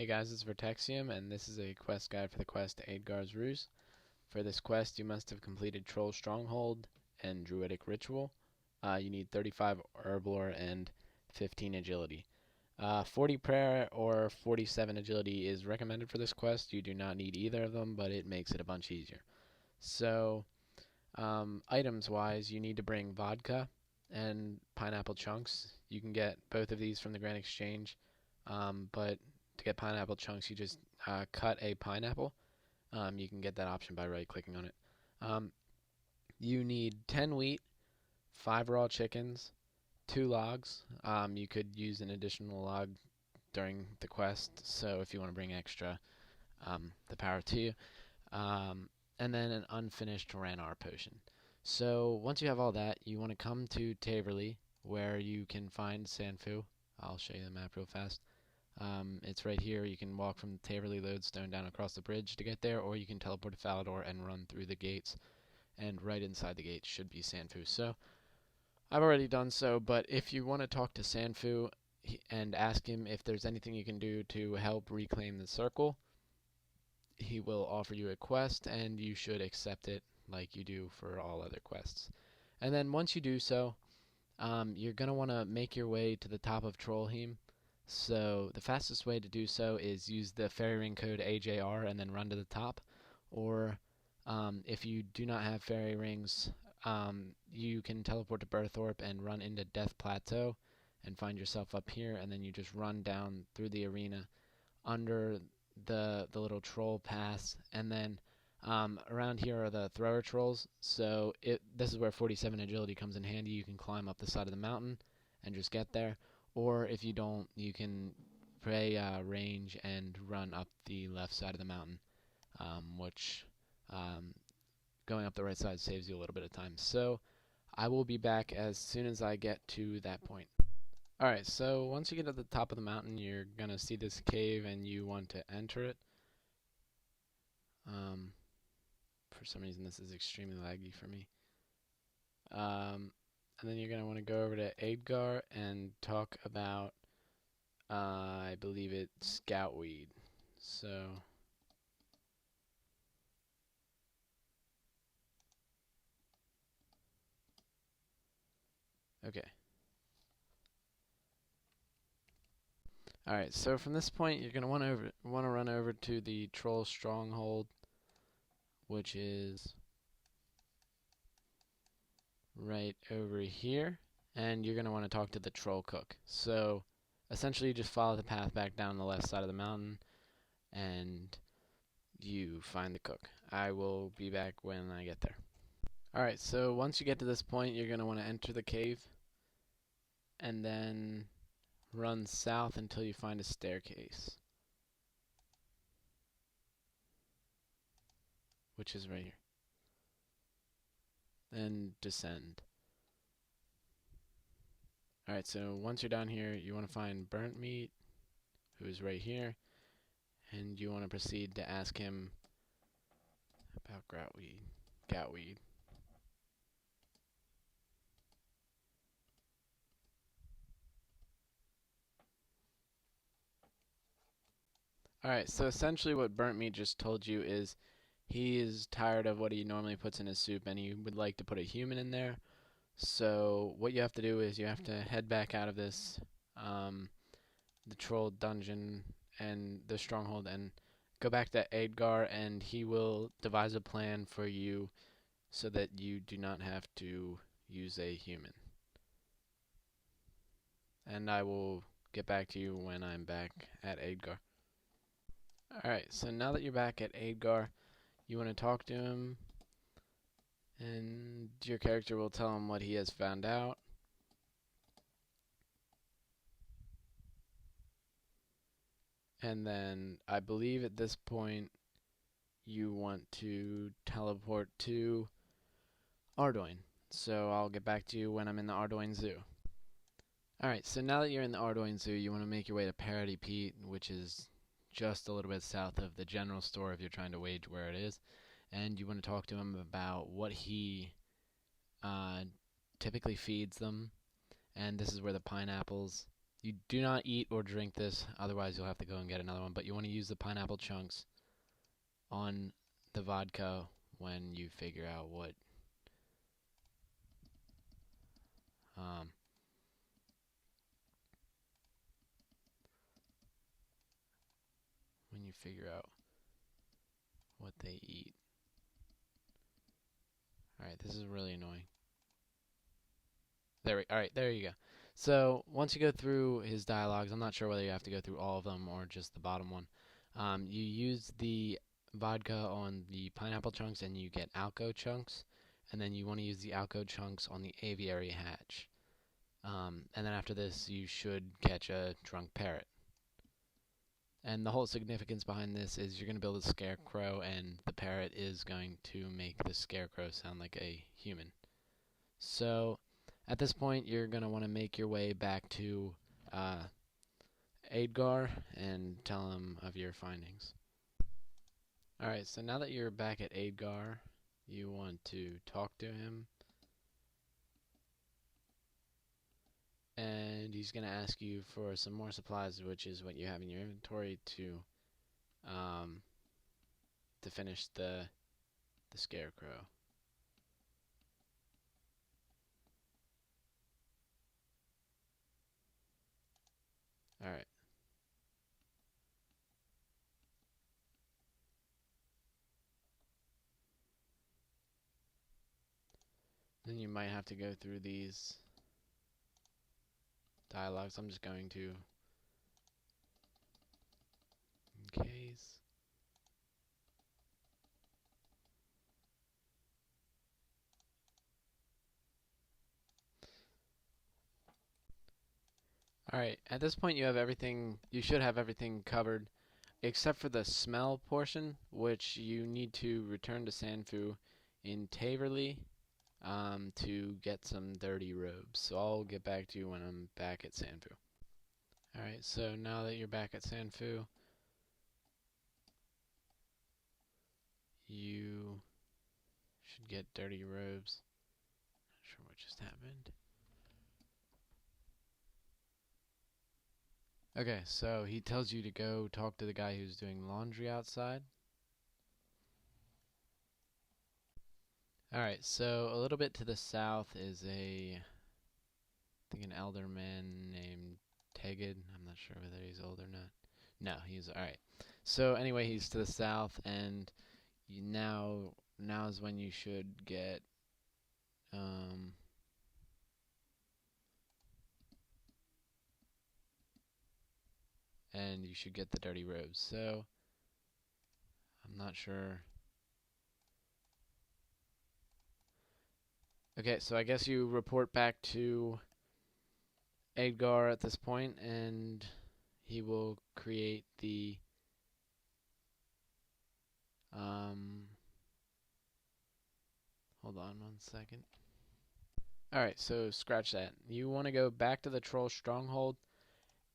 Hey guys, it's Vertexium, and this is a quest guide for the quest Eadgar's Ruse. For this quest, you must have completed Troll Stronghold and Druidic Ritual. You need 35 Herblore and 15 Agility. 40 Prayer or 47 Agility is recommended for this quest. You do not need either of them, but it makes it a bunch easier. So, items-wise, you need to bring vodka and pineapple chunks. You can get both of these from the Grand Exchange, but to get pineapple chunks, you just cut a pineapple. You can get that option by right-clicking on it. You need 10 wheat, 5 raw chickens, 2 logs. You could use an additional log during the quest, so if you want to bring extra, the power to you. And then an unfinished Ranar potion. So once you have all that, you want to come to Taverley, where you can find Sanfu. I'll show you the map real fast. It's right here. You can walk from Taverley Lodestone down across the bridge to get there, or you can teleport to Falador and run through the gates. And right inside the gates should be Sanfu. So I've already done so, but if you want to talk to Sanfu and ask him if there's anything you can do to help reclaim the circle, he will offer you a quest, and you should accept it like you do for all other quests. And then once you do so, you're going to want to make your way to the top of Trollheim. So the fastest way to do so is use the fairy ring code AJR and then run to the top. Or if you do not have fairy rings, you can teleport to Berthorpe and run into Death Plateau and find yourself up here, and then you just run down through the arena under the little troll pass, and then around here are the thrower trolls. So this is where 47 agility comes in handy. You can climb up the side of the mountain and just get there. Or if you don't, you can play range and run up the left side of the mountain, which going up the right side saves you a little bit of time. So I will be back as soon as I get to that point. Alright, so once you get to the top of the mountain, you're going to see this cave and you want to enter it. For some reason this is extremely laggy for me. And then you're going to want to go over to Eadgar and talk about, I believe it's Scoutweed. So, okay. Alright, so from this point you're going to want to run over to the Troll Stronghold, which is right over here, and you're going to want to talk to the Troll Cook. So essentially you just follow the path back down the left side of the mountain and you find the cook. I will be back when I get there. Alright, so once you get to this point, you're going to want to enter the cave and then run south until you find a staircase, which is right here. Then descend. Alright, so once you're down here, you want to find Burnt Meat, who is right here, and you want to proceed to ask him about Goutweed. Alright, so essentially what Burnt Meat just told you is he is tired of what he normally puts in his soup and he would like to put a human in there. So what you have to do is you have to head back out of this, the troll dungeon and the stronghold, and go back to Eadgar, and he will devise a plan for you so that you do not have to use a human. And I will get back to you when I'm back at Eadgar. Alright, so now that you're back at Eadgar, you want to talk to him, and your character will tell him what he has found out. And then I believe at this point you want to teleport to Ardoyne. So I'll get back to you when I'm in the Ardoyne Zoo. Alright, so now that you're in the Ardoyne Zoo, you want to make your way to Parody Pete, which is just a little bit south of the general store if you're trying to wage where it is. And you want to talk to him about what he typically feeds them. And this is where the pineapples You do not eat or drink this, otherwise you'll have to go and get another one, but you want to use the pineapple chunks on the vodka when you figure out what when you figure out what they eat. Alright, this is really annoying. Alright, there you go. So, once you go through his dialogues, I'm not sure whether you have to go through all of them or just the bottom one. You use the vodka on the pineapple chunks and you get alco chunks. And then you want to use the alco chunks on the aviary hatch. And then after this, you should catch a drunk parrot. And the whole significance behind this is you're going to build a scarecrow, and the parrot is going to make the scarecrow sound like a human. So, at this point, you're going to want to make your way back to Eadgar and tell him of your findings. Alright, so now that you're back at Eadgar, you want to talk to him. And he's going to ask you for some more supplies, which is what you have in your inventory to finish the scarecrow. Alright. Then you might have to go through these dialogues. I'm just going to, in case. Alright, at this point you have everything, you should have everything covered, except for the smell portion, which you need to return to Sanfu in Taverley to get some dirty robes. So I'll get back to you when I'm back at Sanfu. Alright, so now that you're back at Sanfu, you should get dirty robes. Not sure what just happened. Okay, so he tells you to go talk to the guy who's doing laundry outside. Alright, so a little bit to the south is I think an elder man named Tegid. I'm not sure whether he's old or not. No, he's alright. So anyway, he's to the south, and now is when you should get and you should get the dirty robes. So I'm not sure. Okay, so I guess you report back to Eadgar at this point, and he will create the hold on one second. Alright, so scratch that. You want to go back to the troll stronghold,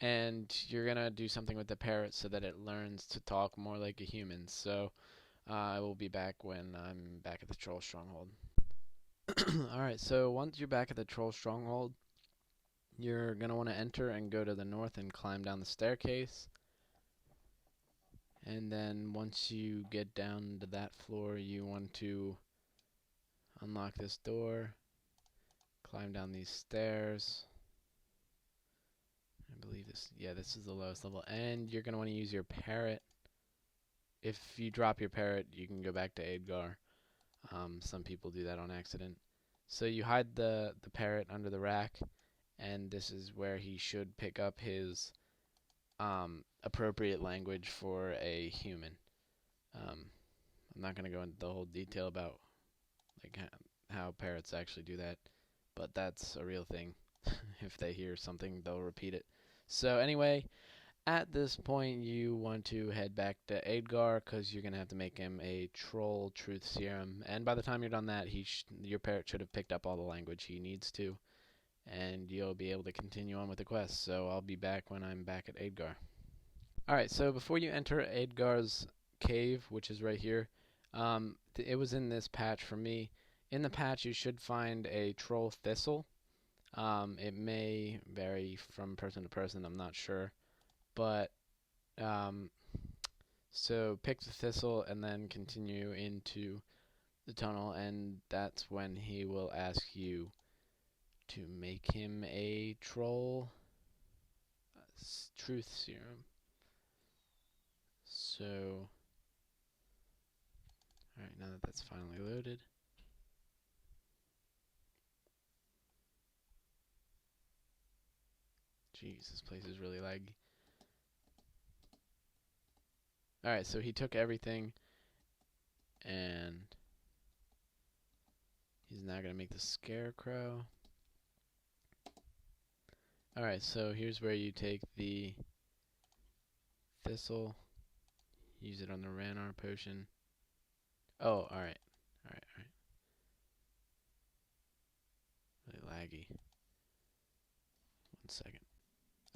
and you're going to do something with the parrot so that it learns to talk more like a human. So I will be back when I'm back at the troll stronghold. Alright, so once you're back at the troll stronghold, you're going to want to enter and go to the north and climb down the staircase. And then once you get down to that floor, you want to unlock this door, climb down these stairs. I believe this is the lowest level. And you're going to want to use your parrot. If you drop your parrot, you can go back to Eadgar. Some people do that on accident. So you hide the parrot under the rack, and this is where he should pick up his appropriate language for a human. I'm not going to go into the whole detail about like how parrots actually do that, but that's a real thing. If they hear something, they'll repeat it. So anyway, at this point you want to head back to Eadgar, because you're going to have to make him a troll truth serum, and by the time you're done that, your parrot should have picked up all the language he needs to, and you'll be able to continue on with the quest. So I'll be back when I'm back at Eadgar. Alright, so before you enter Eadgar's cave, which is right here, it was in this patch for me. In the patch you should find a troll thistle. It may vary from person to person, I'm not sure. But, so pick the thistle and then continue into the tunnel, and that's when he will ask you to make him a troll truth serum. So, alright, now that that's finally loaded. Jeez, this place is really laggy. Alright, so he took everything, and he's now going to make the scarecrow. Alright, so here's where you take the thistle, use it on the Ranar potion. Oh, alright. Really laggy. 1 second.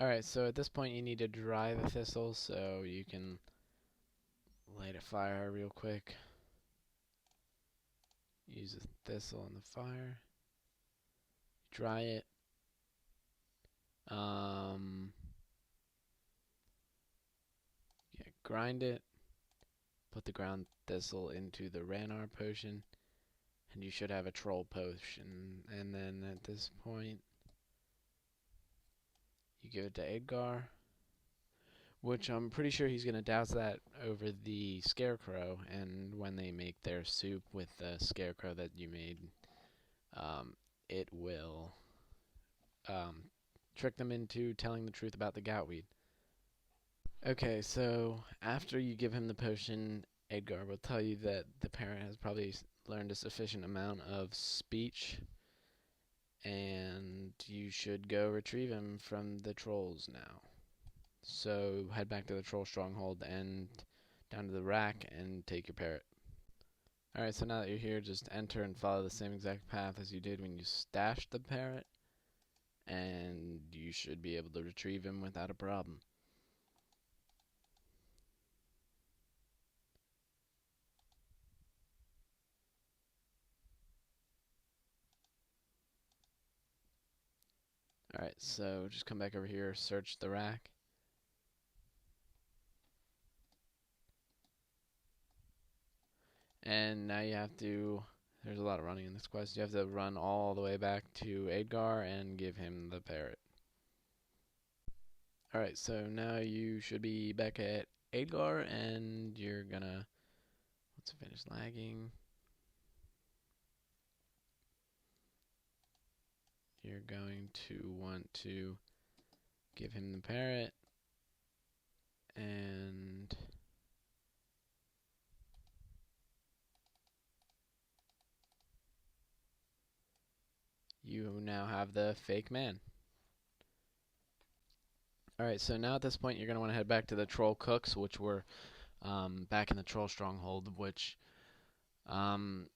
Alright, so at this point you need to dry the thistle, so you can light a fire real quick. Use the thistle on the fire. Dry it. Yeah, grind it. Put the ground thistle into the Ranar potion, and you should have a troll potion. And then at this point, you give it to Eadgar, which I'm pretty sure he's going to douse that over the scarecrow, and when they make their soup with the scarecrow that you made, it will trick them into telling the truth about the goutweed. Okay, so after you give him the potion, Eadgar will tell you that the parent has probably learned a sufficient amount of speech, and you should go retrieve him from the trolls now. So head back to the troll stronghold and down to the rack and take your parrot. Alright, so now that you're here, just enter and follow the same exact path as you did when you stashed the parrot, and you should be able to retrieve him without a problem. Alright, so just come back over here, search the rack. And now you have to, there's a lot of running in this quest, you have to run all the way back to Eadgar and give him the parrot. Alright, so now you should be back at Eadgar, and you're gonna, once it finish lagging, you're going to want to give him the parrot, and you now have the fake man. Alright, so now at this point you're going to want to head back to the troll cooks, which were back in the troll stronghold, which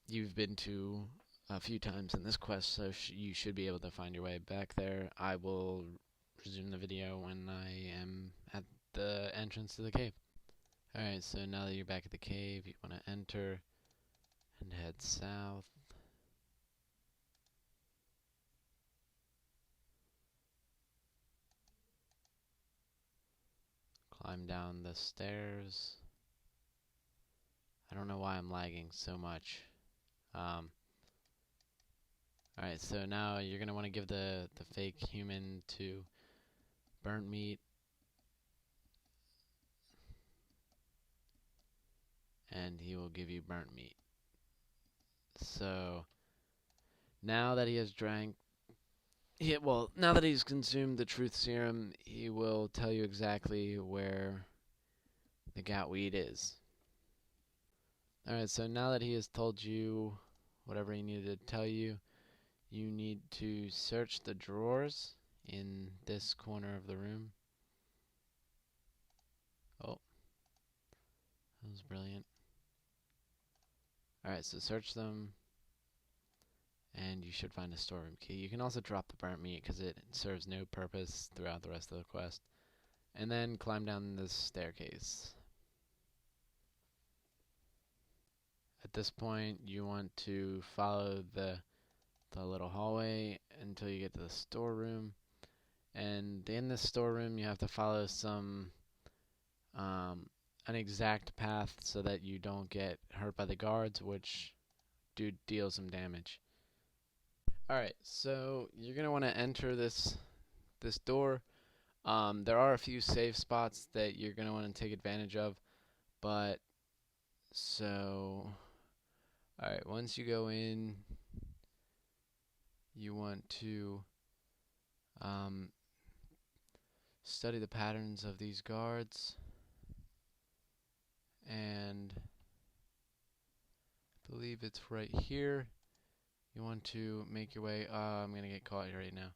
you've been to a few times in this quest, so you should be able to find your way back there. I will resume the video when I am at the entrance to the cave. Alright, so now that you're back at the cave, you want to enter and head south. Climb down the stairs. I don't know why I'm lagging so much. Alright, so now you're going to want to give the fake human to burnt meat. And he will give you burnt meat. So, now that he has drank, now that he's consumed the truth serum, he will tell you exactly where the goutweed is. Alright, so now that he has told you whatever he needed to tell you, you need to search the drawers in this corner of the room. Oh, that was brilliant. Alright, so search them, and you should find a storeroom key. You can also drop the burnt meat because it serves no purpose throughout the rest of the quest. And then climb down this staircase. At this point, you want to follow the the little hallway until you get to the storeroom. And in this storeroom, you have to follow some an exact path so that you don't get hurt by the guards, which do deal some damage. Alright, so you're gonna want to enter this door. There are a few safe spots that you're gonna want to take advantage of, but alright, once you go in, you want to study the patterns of these guards, and I believe it's right here. You want to make your way. I'm gonna get caught right now,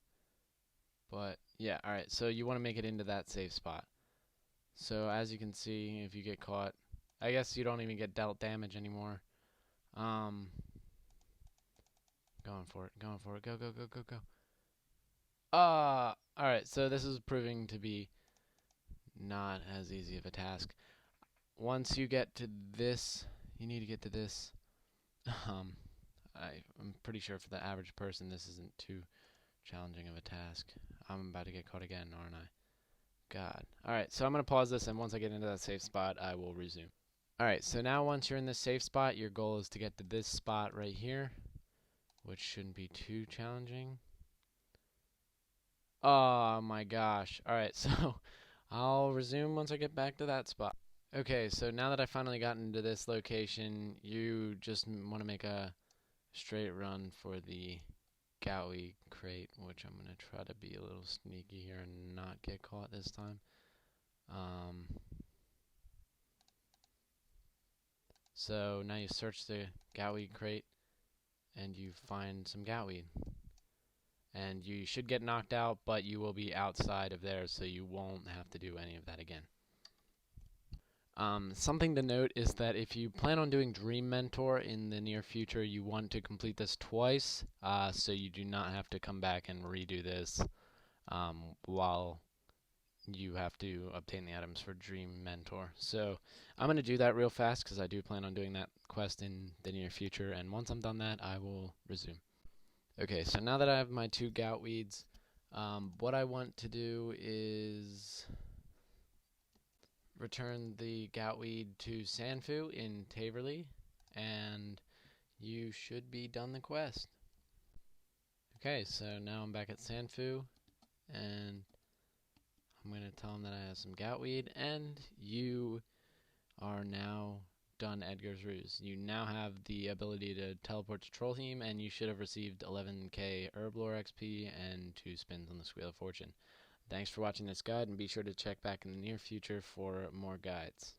but yeah, alright, so you want to make it into that safe spot. So as you can see, if you get caught, I guess you don't even get dealt damage anymore. Going for it, go, go. Alright, so this is proving to be not as easy of a task. Once you get to this, you need to get to this. I'm pretty sure for the average person this isn't too challenging of a task. I'm about to get caught again, aren't I? God. Alright, so I'm going to pause this, and once I get into that safe spot, I will resume. Alright, so now once you're in this safe spot, your goal is to get to this spot right here, which shouldn't be too challenging. Oh my gosh. Alright, so I'll resume once I get back to that spot. Okay, so now that I finally got into this location, you just want to make a straight run for the Gowie crate, which I'm going to try to be a little sneaky here and not get caught this time. So now you search the Gowie crate and you find some Gowie. And you should get knocked out, but you will be outside of there, so you won't have to do any of that again. Something to note is that if you plan on doing Dream Mentor in the near future, you want to complete this twice, so you do not have to come back and redo this while you have to obtain the items for Dream Mentor. So I'm going to do that real fast because I do plan on doing that quest in the near future, and once I'm done that, I will resume. Okay, so now that I have my 2 Goutweeds, what I want to do is return the Goutweed to Sanfu in Taverley, and you should be done the quest. Okay, so now I'm back at Sanfu, and I'm going to tell him that I have some Goutweed, and you are now done Eadgar's Ruse. You now have the ability to teleport to Trollheim, and you should have received 11k Herblore XP and 2 spins on the Wheel of Fortune. Thanks for watching this guide, and be sure to check back in the near future for more guides.